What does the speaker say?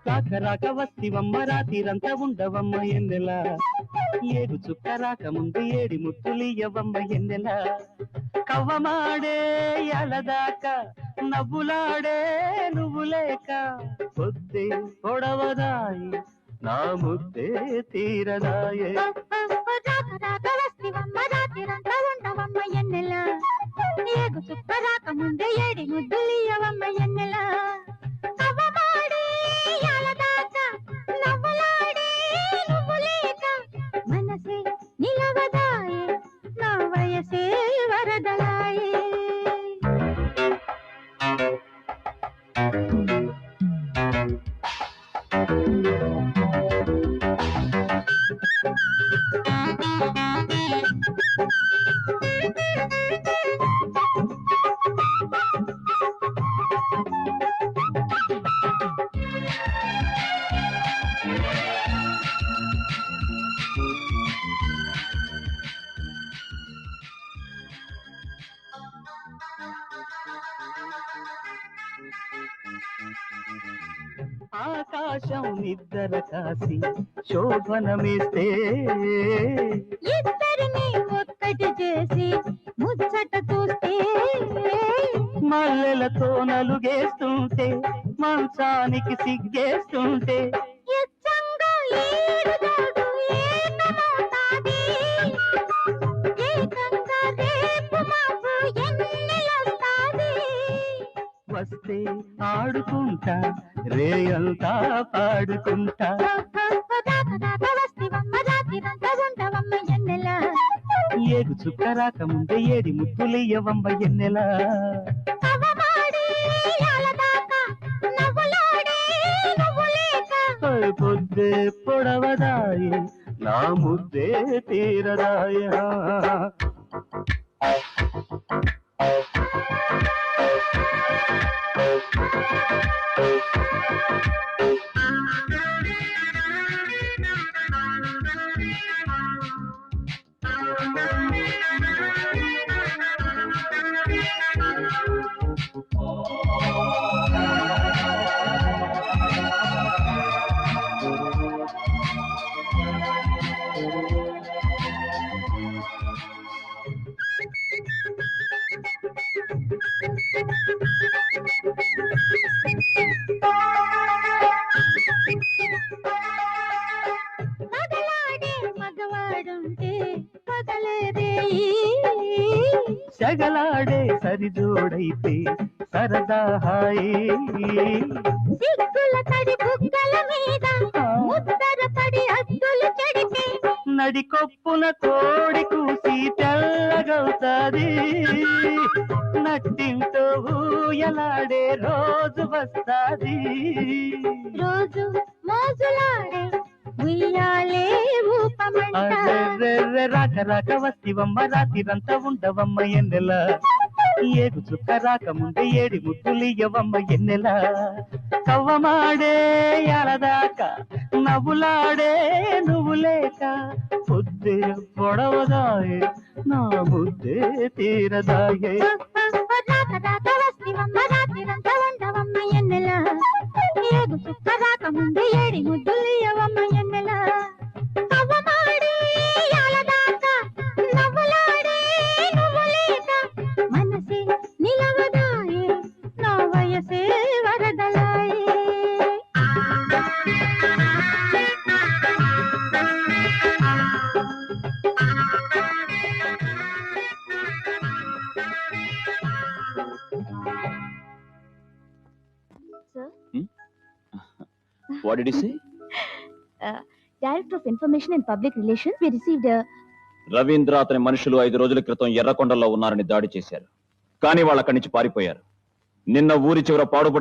రాక రాక వస్తివమ్మ రాతిరంతా ఉండవమ్మ ఎన్నెల ఏడు చుక్క రాక ముందు ఏడి ముత్తులియవమ్మ ఎన్నెల కవ్వమాడే ఎలదాక నవ్వులాడే నువ్వు లేక పొద్దే పొడవదాయి నా ముద్దే తీరదాయే ఏగు చుక్క రాక ముందే ఏడి ముద్దులియవమ్మ ఎన్నెల కవ్వమాడే ఎలదాక నవ్వులాడే నువ్వు లేక మనసే నిలవదాయే నా వయసే వరదలాయే ఆకాశం నిద్ర కాసి శోభనమిస్తే ఇద్దరిని ఒక్కటి చేసి ముచ్చట చూస్తే మల్లెలతో నలుగేస్తుంటే మంచానికి సిగ్గేస్తుంటే ఎచ్చంగా ఈడుదోడు ఏకమవుతాది ఏకంగా రేపు మాపు ఎన్నెలొస్తాది వస్తే ఆడుకుంటా రేయంతా పాడుకుంటా వస్తివమ్మ రాత్రిరంతా ఉండవమ్మ ఎన్నెల ఏడు చుక్క రాక ముందే ఏడి ముద్దులియవమ్మ ఎన్నెల కవ్వమాడే ఎలదాక నవ్వులాడే నువ్వు లేక పొద్దే పొడవదాయి నా ముద్దే తీరదాయ కదలాడే మగవాడుంటే కదలేదే సగలాడే సరిజోడైతే సరదా హాయి సిగ్గుల తడి బుగ్గల మీద ముద్దర పడి అద్దులు చెడితే నడికొప్పున కోడి కూసి తెల్లగవుతాది నట్టింటో ఊయలాడే రోజు వస్తాది రోజు మోజులాడే ఉయ్యాలే ఊపమంట రాక రాక వస్తివమ్మ రాత్రిరంతా ఉండవమ్మ ఎన్నెల ఏగు చుక్క రాక ముందే ఏడి ముద్దులియవమ్మ ఎన్నెల కవ్వమాడే ఎలదాక నవ్వులాడే నువ్వు లేక పొద్దే పొడవదాయే నా ముద్దే తీరదాయే రాక రాక వస్తివమ్మ రాత్రిరంతా ఉండవమ్మ ఎన్నెల ఏగు చుక్క రాక ముందే ఏడి ముద్దులియవమ్మ ఎన్నెల కవ్వమాడే ఎలదాక నవ్వులాడే నువ్వు లేక మనసే నిలవదాయే నా వయసే వరదలాయే What did you say? Director of Information and Public Relations, we received a... Ravindra అతని మనుషులు 5 రోజుల క్రితం ఎర్రకొండలో ఉన్నారని దాడి చేశారు. కానీ వాళ్ళు అక్కడి నుంచి పారిపోయారు. నిన్న ఊరి చివర పాడుపడ్డ